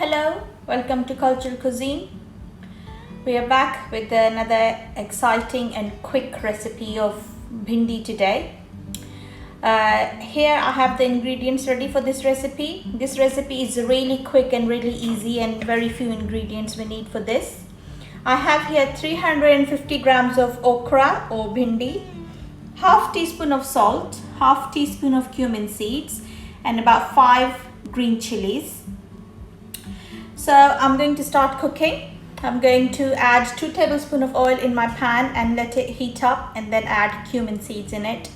Hello, welcome to Cultural Cuisine. We are back with another exciting and quick recipe of bhindi today. Here I have the ingredients ready for this recipe. This recipe is really quick and really easy, and very few ingredients we need for this. I have here 350 grams of okra or bhindi, half teaspoon of salt, half teaspoon of cumin seeds, and about 5 green chilies. So I'm going to start cooking. I'm going to add 2 tablespoons of oil in my pan and let it heat up, and then add cumin seeds in it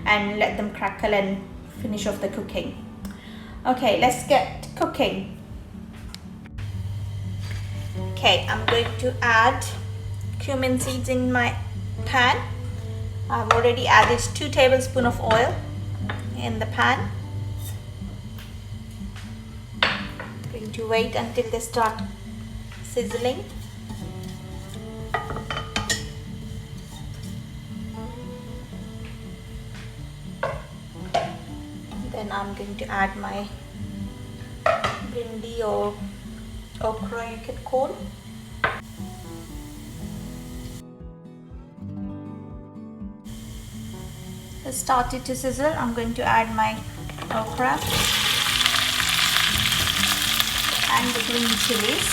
and let them crackle and finish off the cooking. Okay, let's get cooking. Okay, I'm going to add cumin seeds in my pan. I've already added 2 tablespoons of oil in the pan. Going to wait until they start sizzling. Then I'm going to add my bhindi or okra, you can call. It started to sizzle. I'm going to add my okra and the green chilies.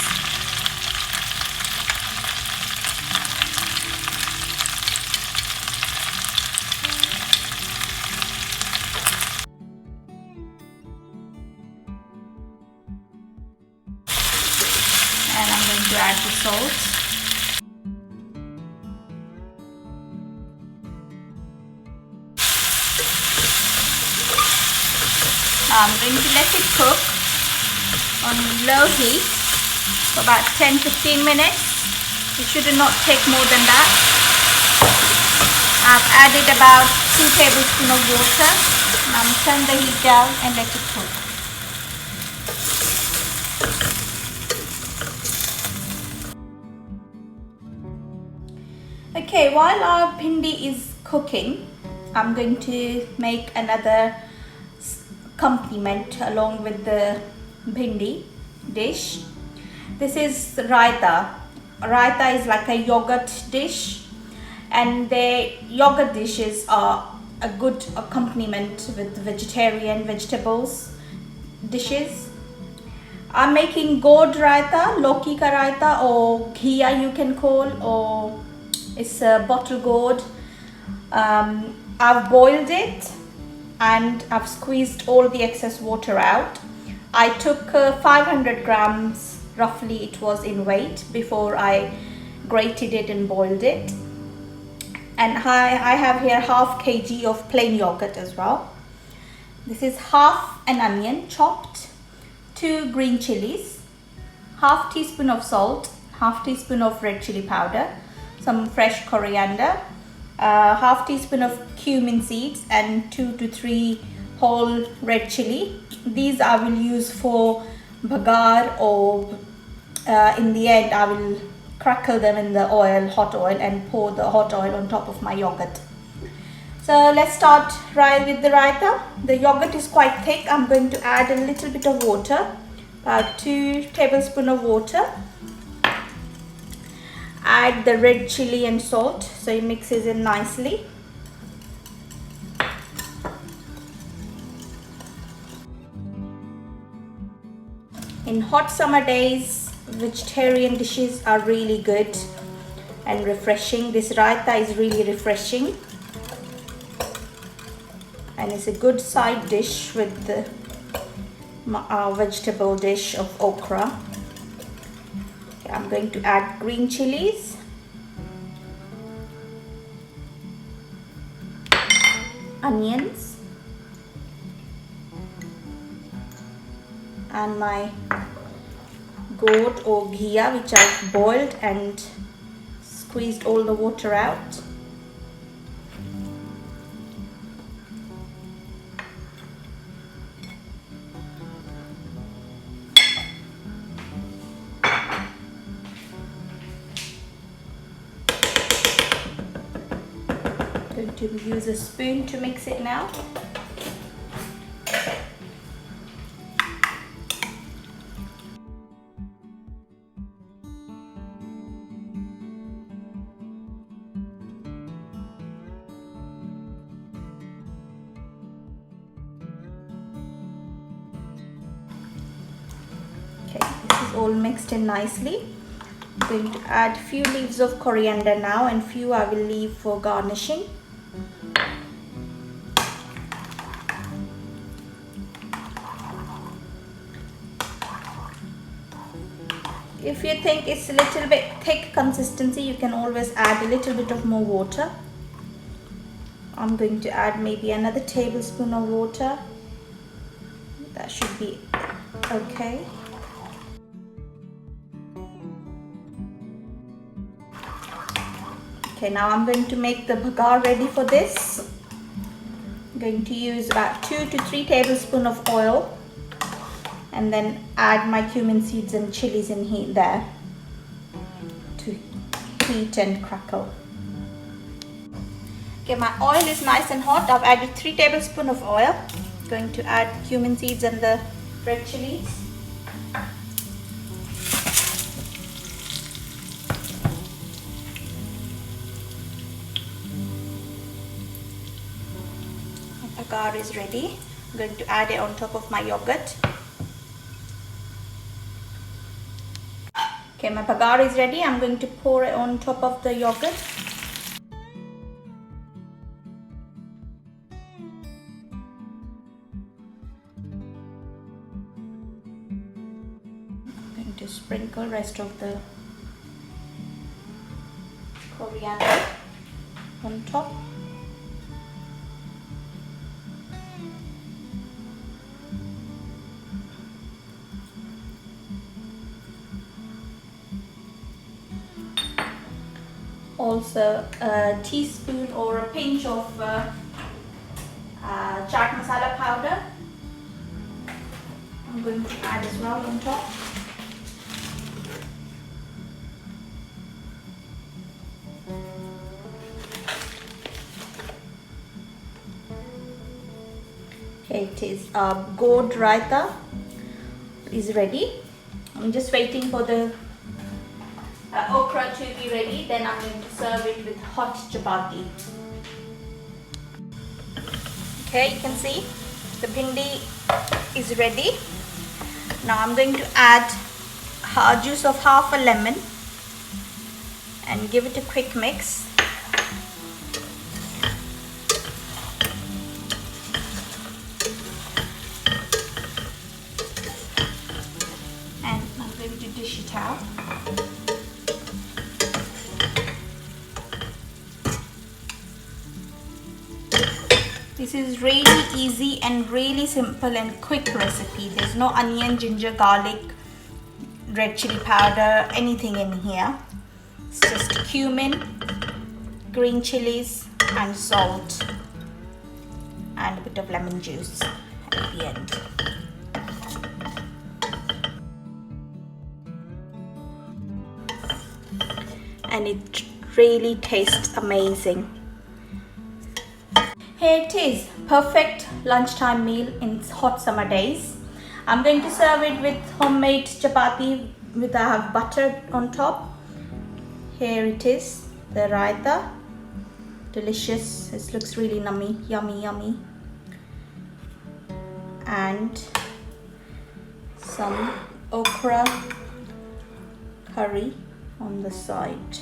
And I'm going to add the salt. I'm going to let it cook on low heat for about 10-15 minutes. It should not take more than that. I've added about 2 tablespoons of water. Now I'm turn the heat down and let it cook. Okay, while our bhindi is cooking, I'm going to make another accompaniment along with the bhindi dish. This is raita. Raita is like a yogurt dish, and the yogurt dishes are a good accompaniment with vegetarian vegetables dishes. I'm making gourd raita, lauki ka raita, or ghia you can call, or it's a bottle gourd. I've boiled it and I've squeezed all the excess water out. I took 500 grams, roughly it was in weight, before I grated it and boiled it. And I have here half kg of plain yogurt as well. This is half an onion chopped, 2 green chilies, half teaspoon of salt, half teaspoon of red chili powder, some fresh coriander, half teaspoon of cumin seeds, and 2 to 3 whole red chili. These I will use for bagar, or in the end I will crackle them in the oil, hot oil, and pour the hot oil on top of my yogurt. So let's start right with the raita. The yogurt is quite thick. I'm going to add a little bit of water, about 2 tablespoons of water. Add the red chili and salt so it mixes in nicely. In hot summer days, vegetarian dishes are really good and refreshing. This raita is really refreshing, and it's a good side dish with the vegetable dish of okra. I'm going to add green chilies, onions, and my gourd or ghia, which I've boiled and squeezed all the water out. Going to use a spoon to mix it now. is all mixed in nicely. I'm going to add few leaves of coriander now, and few I will leave for garnishing. If you think it's a little bit thick consistency, you can always add a little bit of more water. I'm going to add maybe another tablespoon of water. That should be okay. Okay, now I'm going to make the bhagar ready for this. I'm going to use about 2 to 3 tablespoons of oil, and then add my cumin seeds and chilies in here there to heat and crackle. Okay, my oil is nice and hot. I've added 3 tablespoons of oil. I'm going to add cumin seeds and the red chilies. My bhagar is ready. I'm going to add it on top of my yogurt. Okay, my bhagar is ready. I'm going to pour it on top of the yogurt. I'm going to sprinkle rest of the coriander on top. Also a teaspoon or a pinch of chaat masala powder. I'm going to add as well on top. Okay, it is gourd raita is ready. I'm just waiting for the okra to be ready, then I'm going to serve it with hot chapati. Okay, you can see the bhindi is ready. Now I'm going to add juice of half a lemon and give it a quick mix. And I'm going to dish it out. This is really easy and really simple and quick recipe. There's no onion, ginger, garlic, red chili powder, anything in here. It's just cumin, green chilies and salt and a bit of lemon juice at the end. And it really tastes amazing. Here it is, perfect lunchtime meal in hot summer days. I'm going to serve it with homemade chapati with I have butter on top. Here it is, the raita, delicious. This looks really yummy. And some okra curry on the side.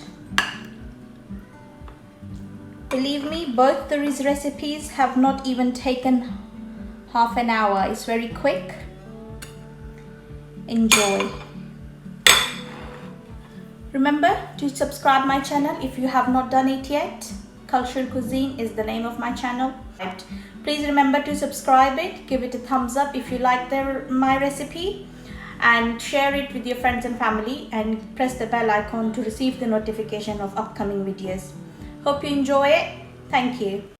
Believe me, both these recipes have not even taken half an hour. It's very quick. Enjoy. Remember to subscribe my channel if you have not done it yet. Cultural Cuisine is the name of my channel. Please remember to subscribe it, give it a thumbs up if you like my recipe, and share it with your friends and family, and press the bell icon to receive the notification of upcoming videos. Hope you enjoy it. Thank you.